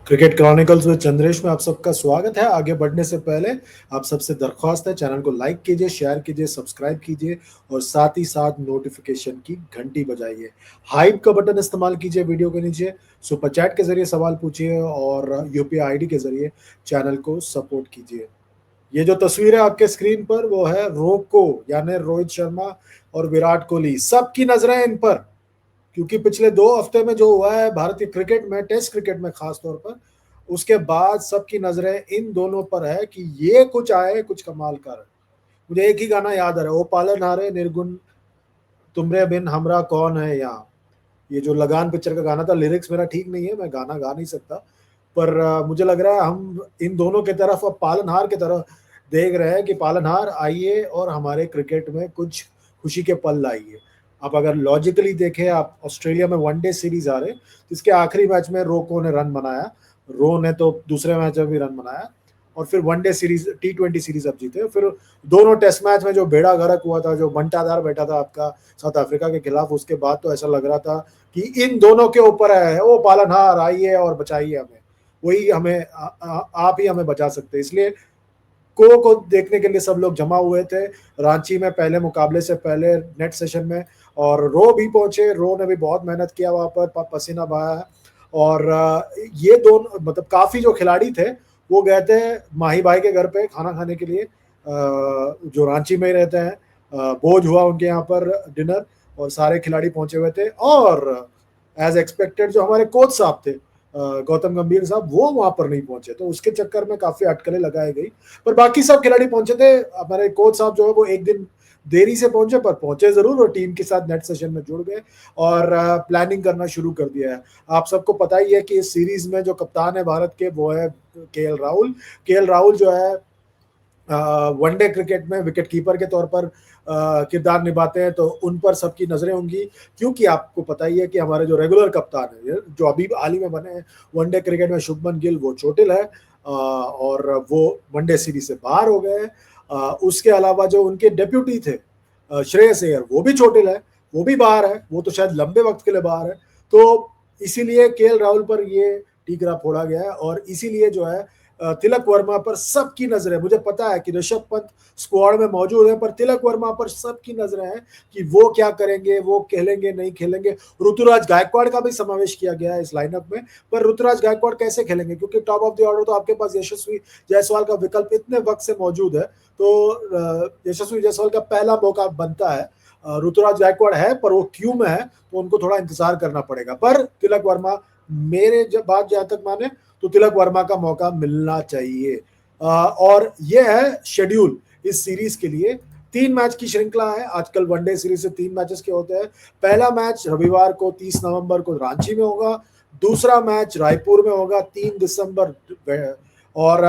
Cricket chronicles में चंद्रेश में आप सबका स्वागत है। आगे बढ़ने से पहले आप सबसे दरख्वास्त है, चैनल को लाइक कीजिए, शेयर कीजिए, सब्सक्राइब कीजिए और साथ ही साथ नोटिफिकेशन की घंटी बजाइए। हाइप का बटन इस्तेमाल कीजिए वीडियो के नीचे, सुपर चैट के जरिए सवाल पूछिए और यूपीआई आईडी के जरिए चैनल को सपोर्ट कीजिए। ये जो तस्वीर है आपके स्क्रीन पर वो है रोको यानी रोहित शर्मा और विराट कोहली। सबकी नजरें इन पर, क्योंकि पिछले 2 हफ्ते में जो हुआ है भारतीय क्रिकेट में, टेस्ट क्रिकेट में खास तौर पर, उसके बाद सबकी नजरें इन दोनों पर है कि ये कुछ आए, कुछ कमाल कर। मुझे एक ही गाना याद आ रहा है, ओ पालनहारे निर्गुण तुमरे बिन हमरा कौन है यहाँ। ये जो लगान पिक्चर का गाना था, लिरिक्स मेरा ठीक नहीं है, मैं गाना गा नहीं सकता, पर मुझे लग रहा है हम इन दोनों की तरफ, अब पालनहार की तरफ देख रहे हैं कि पालनहार आइए और हमारे क्रिकेट में कुछ खुशी के पल लाइए। आप अगर लॉजिकली देखें, आप ऑस्ट्रेलिया में वनडे सीरीज आ रहे, तो इसके आखिरी मैच में रोको ने रन बनाया, रो ने तो दूसरे मैच में भी रन बनाया, और फिर वनडे सीरीज T20 सीरीज अब जीते। फिर दोनों टेस्ट मैच में जो बेड़ा गर्क हुआ था, जो बंटाधार बैठा था आपका साउथ अफ्रीका के खिलाफ, उसके बाद तो ऐसा लग रहा था कि इन दोनों के ऊपर है, वो पालनहार आइए और बचाइए हमें, वही हमें आप ही हमें बचा सकते। इसलिए को देखने के लिए सब लोग जमा हुए थे रांची में पहले मुकाबले से पहले नेट सेशन में, और रो भी पहुंचे। रो ने भी बहुत मेहनत किया वहां पर, पसीना बहाया। और ये दोनों मतलब काफी जो खिलाड़ी थे वो गए थे माही भाई के घर पे खाना खाने के लिए, जो रांची में ही रहते हैं। भोज हुआ उनके यहाँ पर डिनर, और सारे खिलाड़ी पहुंचे हुए थे। और एज एक्सपेक्टेड जो हमारे कोच साहब थे, गौतम गंभीर साहब, वो वहां पर नहीं पहुंचे, तो उसके चक्कर में काफी अटकलें लगाई गई। पर बाकी सब खिलाड़ी पहुंचे थे। हमारे कोच साहब जो है वो एक दिन देरी से पहुंचे, पर पहुंचे जरूर, और टीम के साथ नेट सेशन में जुड़ गए और प्लानिंग करना शुरू कर दिया है। आप सबको पता ही है कि इस सीरीज में जो कप्तान है भारत के, वो है के एल राहुल जो है वनडे क्रिकेट में विकेट कीपर के तौर पर किरदार निभाते हैं, तो उन पर सबकी नजरें होंगी। क्योंकि आपको पता ही है कि हमारे जो रेगुलर कप्तान है, जो अभी हाल ही में बने हैं वनडे क्रिकेट में, शुभमन गिल, वो चोटिल है, और वो वनडे सीरीज से बाहर हो गए हैं। उसके अलावा जो उनके डेप्यूटी थे श्रेयस अय्यर, वो भी चोटिल है, वो भी बाहर है, वो तो शायद लंबे वक्त के लिए बाहर है। तो इसीलिए के राहुल पर ये टीकरा फोड़ा गया है, और इसीलिए जो है तिलक वर्मा पर सबकी नजरें, मुझे पता है कि ऋषभ पंत स्क्वाड में मौजूद है, पर तिलक वर्मा पर सबकी नजरें हैं कि वो क्या करेंगे, वो खेलेंगे नहीं खेलेंगे। ऋतुराज गायकवाड़ का भी समावेश किया गया है इस लाइनअप में, पर ऋतुराज गायकवाड़ कैसे खेलेंगे, क्योंकि टॉप ऑफ द ऑर्डर तो आपके पास यशस्वी जायसवाल का विकल्प इतने वक्त से मौजूद है, तो यशस्वी जायसवाल का पहला मौका बनता है। ऋतुराज गायकवाड़ है, पर वो क्यू में है, तो उनको थोड़ा इंतजार करना पड़ेगा। पर तिलक वर्मा, मेरे जब बात जहां तक माने, तो तिलक वर्मा का मौका मिलना चाहिए। और ये है शेड्यूल इस सीरीज के लिए। 3 मैच की श्रृंखला है आजकल, वनडे सीरीज से 3 मैचेस के होते हैं। पहला मैच रविवार को 30 नवंबर को रांची में होगा, दूसरा मैच रायपुर में होगा 3 दिसंबर, और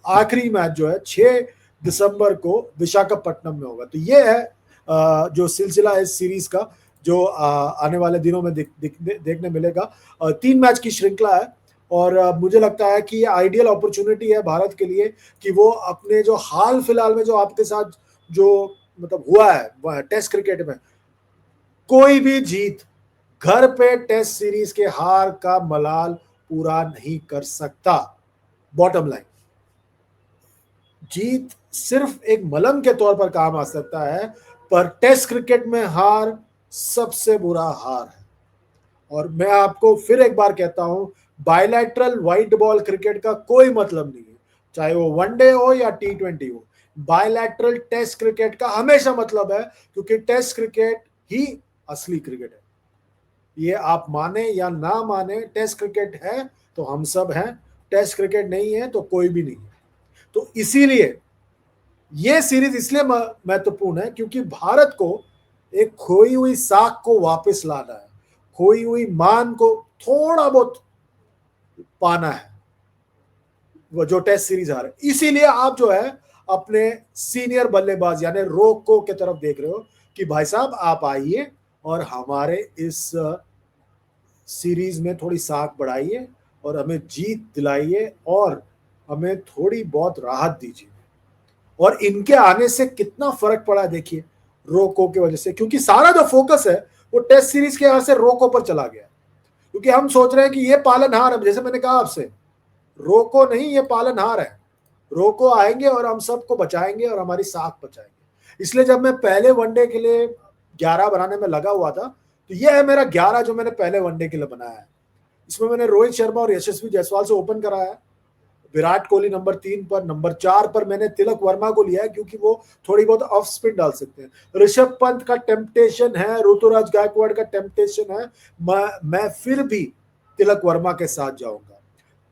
आखिरी मैच जो है 6 दिसंबर को विशाखापट्टनम में होगा। तो ये है जो सिलसिला है इस सीरीज का, जो आने वाले दिनों में देखने मिलेगा। 3 मैच की श्रृंखला है, और मुझे लगता है कि ये आइडियल अपॉर्चुनिटी है भारत के लिए कि वो अपने जो हाल फिलहाल में जो आपके साथ जो मतलब हुआ है टेस्ट क्रिकेट में, कोई भी जीत घर पे टेस्ट सीरीज के हार का मलाल पूरा नहीं कर सकता। बॉटम लाइन, जीत सिर्फ एक मलम के तौर पर काम आ सकता है, पर टेस्ट क्रिकेट में हार सबसे बुरा हार है। और मैं आपको फिर एक बार कहता हूं, बायलैटरल व्हाइट बॉल क्रिकेट का कोई मतलब नहीं है, चाहे वो वनडे हो या T20 हो। बायलैटरल टेस्ट क्रिकेट का हमेशा मतलब है, क्योंकि टेस्ट क्रिकेट ही असली क्रिकेट है। ये आप माने या ना माने, टेस्ट क्रिकेट है तो हम सब हैं, टेस्ट क्रिकेट नहीं है तो कोई भी नहीं है। तो इसीलिए ये सीरीज इसलिए महत्वपूर्ण है, क्योंकि भारत को एक खोई हुई साख को वापस लाना है, खोई हुई मान को थोड़ा बहुत पाना है, वो जो टेस्ट सीरीज आ रहा है। इसीलिए आप जो है अपने सीनियर बल्लेबाज यानी रोको के तरफ देख रहे हो कि भाई साहब आप आइए और हमारे इस सीरीज में थोड़ी साख बढ़ाइए और हमें जीत दिलाइए और हमें थोड़ी बहुत राहत दीजिए। और इनके आने से कितना फर्क पड़ा है देखिए, रोको की वजह से, क्योंकि सारा जो फोकस है वो टेस्ट सीरीज के यहां से रोको पर चला गया। क्योंकि हम सोच रहे हैं कि ये पालनहार है, जैसे मैंने कहा आपसे, रोको नहीं, ये पालनहार है। रोको आएंगे और हम सबको बचाएंगे और हमारी साख बचाएंगे। इसलिए जब मैं पहले वनडे के लिए 11 बनाने में लगा हुआ था, तो ये है मेरा 11 जो मैंने पहले वनडे के लिए बनाया है। इसमें मैंने रोहित शर्मा और यशस्वी जायसवाल से ओपन कराया है। विराट कोहली नंबर 3 पर, नंबर 4 पर मैंने तिलक वर्मा को लिया है क्योंकि वो थोड़ी बहुत ऑफ स्पिन डाल सकते हैं। ऋषभ पंत का टेम्पटेशन है, ऋतुराज गायकवाड़ का टेम्पटेशन है, मैं फिर भी तिलक वर्मा के साथ जाऊंगा।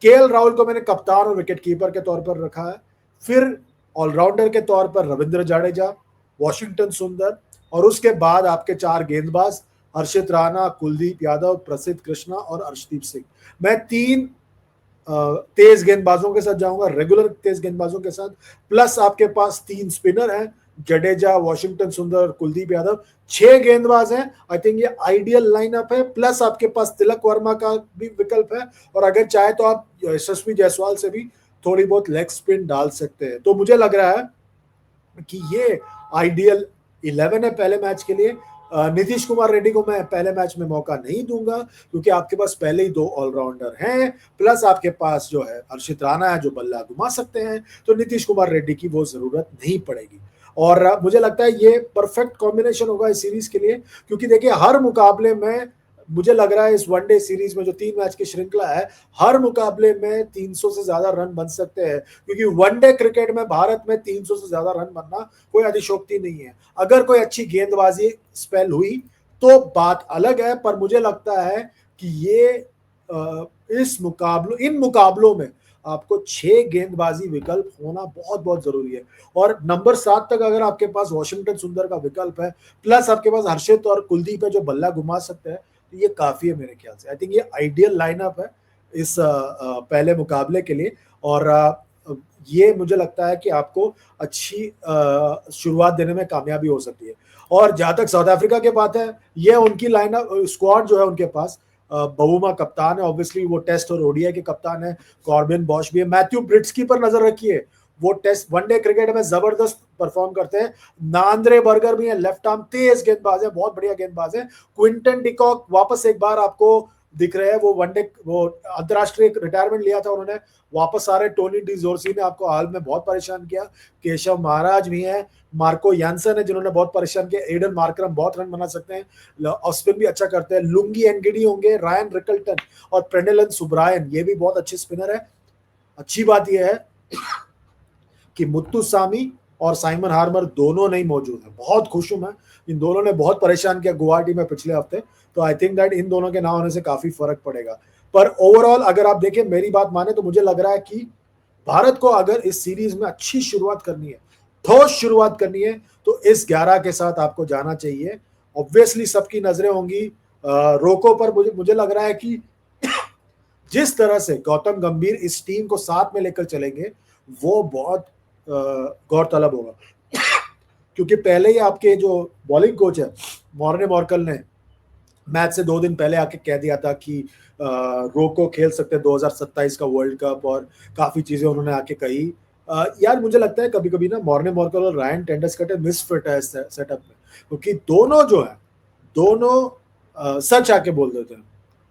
केएल राहुल को मैंने कप्तान और विकेट कीपर के तौर पर रखा है। फिर ऑलराउंडर के तौर पर रविंद्र जाडेजा, वॉशिंगटन सुंदर, और उसके बाद आपके 4 गेंदबाज हर्षित राणा, कुलदीप यादव, प्रसिद्ध कृष्णा और अर्शदीप सिंह। मैं 3 तेज गेंदबाजों के साथ जाऊंगा, रेगुलर तेज गेंदबाजों के साथ, प्लस आपके पास 3 स्पिनर हैं, जडेजा, वॉशिंगटन सुंदर, कुलदीप यादव, 6 गेंदबाज हैं। आई थिंक ये आइडियल लाइनअप है। प्लस आपके पास तिलक वर्मा का भी विकल्प है, और अगर चाहे तो आप यशस्वी जायसवाल से भी थोड़ी बहुत लेग स्पिन डाल सकते हैं। तो मुझे लग रहा है कि ये आइडियल 11 है पहले मैच के लिए। नीतीश कुमार रेड्डी को मैं पहले मैच में मौका नहीं दूंगा क्योंकि आपके पास पहले ही 2 ऑलराउंडर हैं, प्लस आपके पास जो है हर्षित राणा है जो बल्ला घुमा सकते हैं, तो नीतीश कुमार रेड्डी की वो जरूरत नहीं पड़ेगी। और मुझे लगता है ये परफेक्ट कॉम्बिनेशन होगा इस सीरीज के लिए, क्योंकि देखिए हर मुकाबले में मुझे लग रहा है इस वनडे सीरीज में जो 3 मैच की श्रृंखला है, हर मुकाबले में 300 से ज्यादा रन बन सकते हैं, क्योंकि वनडे क्रिकेट में भारत में 300 से ज्यादा रन बनना कोई अधिशोक्ति नहीं है। अगर कोई अच्छी गेंदबाजी स्पेल हुई तो बात अलग है, पर मुझे लगता है कि ये इन मुकाबलों में आपको 6 गेंदबाजी विकल्प होना बहुत बहुत जरूरी है। और नंबर 7 तक अगर आपके पास वॉशिंगटन सुंदर का विकल्प है, प्लस आपके पास हर्षित और कुलदीप है जो बल्ला घुमा सकते हैं, तो ये काफी है मेरे ख्याल से। आई थिंक ये आइडियल लाइनअप है इस पहले मुकाबले के लिए। और ये मुझे लगता है कि आपको अच्छी शुरुआत देने में कामयाबी हो सकती है। और जहां तक साउथ अफ्रीका की बात है, ये उनकी लाइनअप स्क्वाड जो है उनके पास, बवुमा कप्तान है, ऑब्वियसली वो टेस्ट और ओडीआई के कप्तान है, कॉर्बिन बॉश भी है, मैथ्यू ब्रिट्सकी पर नजर रखिए, वो टेस्ट वनडे क्रिकेट में जबरदस्त परफॉर्म करते हैं। नांद्रे बर्गर भी है, लेफ्ट आर्म तेज गेंदबाज है, बहुत बढ़िया गेंदबाज है। क्विंटन डिकॉक वापस एक बार आपको दिख रहे हैं, वो अंतरराष्ट्रीय रिटायरमेंट लिया था उन्होंने, वापस आ रहे। टोनी डिजोर्सी ने आपको हाल में बहुत परेशान किया। केशव महाराज भी है, मार्को यानसन है जिन्होंने बहुत परेशान किया, एडन मार्करम बहुत रन बना सकते हैं, ऑफ स्पिन भी अच्छा करते हैं, लुंगी एनगिडी होंगे, रायन रिकल्टन और प्रेनेलन सुब्रायन, ये भी बहुत अच्छे स्पिनर है। अच्छी बात यह है कि मुत्तुसामी और साइमन हार्मर दोनों नहीं मौजूद है। बहुत खुश हूं मैं, इन दोनों ने बहुत परेशान किया गुवाहाटी में पिछले हफ्ते, तो आई थिंक दैट इन दोनों के ना होने से काफी फर्क पड़ेगा। पर ओवरऑल अगर आप देखें, मेरी बात माने, तो मुझे लग रहा है कि भारत को अगर इस सीरीज में अच्छी शुरुआत करनी है, ठोस शुरुआत करनी है, तो इस 11 के साथ आपको जाना चाहिए। ऑब्वियसली सबकी नजरें होंगी रोको पर। मुझे लग रहा है कि जिस तरह से गौतम गंभीर इस टीम को साथ में लेकर चलेंगे, वो बहुत गौरतलब होगा। क्योंकि पहले ही आपके जो बॉलिंग कोच है मॉर्ने मॉर्कल ने मैच से 2 दिन पहले आके कह दिया था कि रोको खेल सकते हैं 2027 का वर्ल्ड कप, और काफी चीजें उन्होंने आके कही। यार मुझे लगता है कभी कभी ना मॉर्ने मॉर्कल और रायन टेंडसकट मिसफिट है सेटअप में, क्योंकि दोनों जो है दोनों सच आके बोल देते हैं,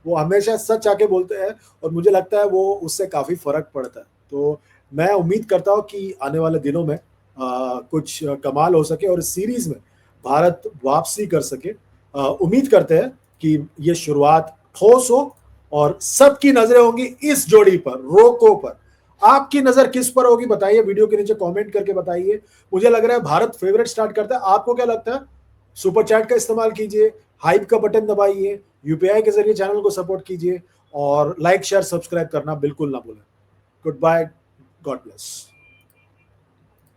वो हमेशा सच आके बोलते हैं, और मुझे लगता है वो उससे काफी फर्क पड़ता है। तो मैं उम्मीद करता हूँ कि आने वाले दिनों में कुछ कमाल हो सके और इस सीरीज में भारत वापसी कर सके। उम्मीद करते हैं कि ये शुरुआत ठोस हो, और सबकी नजरें होंगी इस जोड़ी पर, रोको पर। आपकी नजर किस पर होगी बताइए, वीडियो के नीचे कमेंट करके बताइए। मुझे लग रहा है भारत फेवरेट स्टार्ट करता है, आपको क्या लगता है? सुपर चैट का इस्तेमाल कीजिए, हाइप का बटन दबाइए, यूपीआई के जरिए चैनल को सपोर्ट कीजिए, और लाइक शेयर सब्सक्राइब करना बिल्कुल ना भूलें। Goodbye, God bless.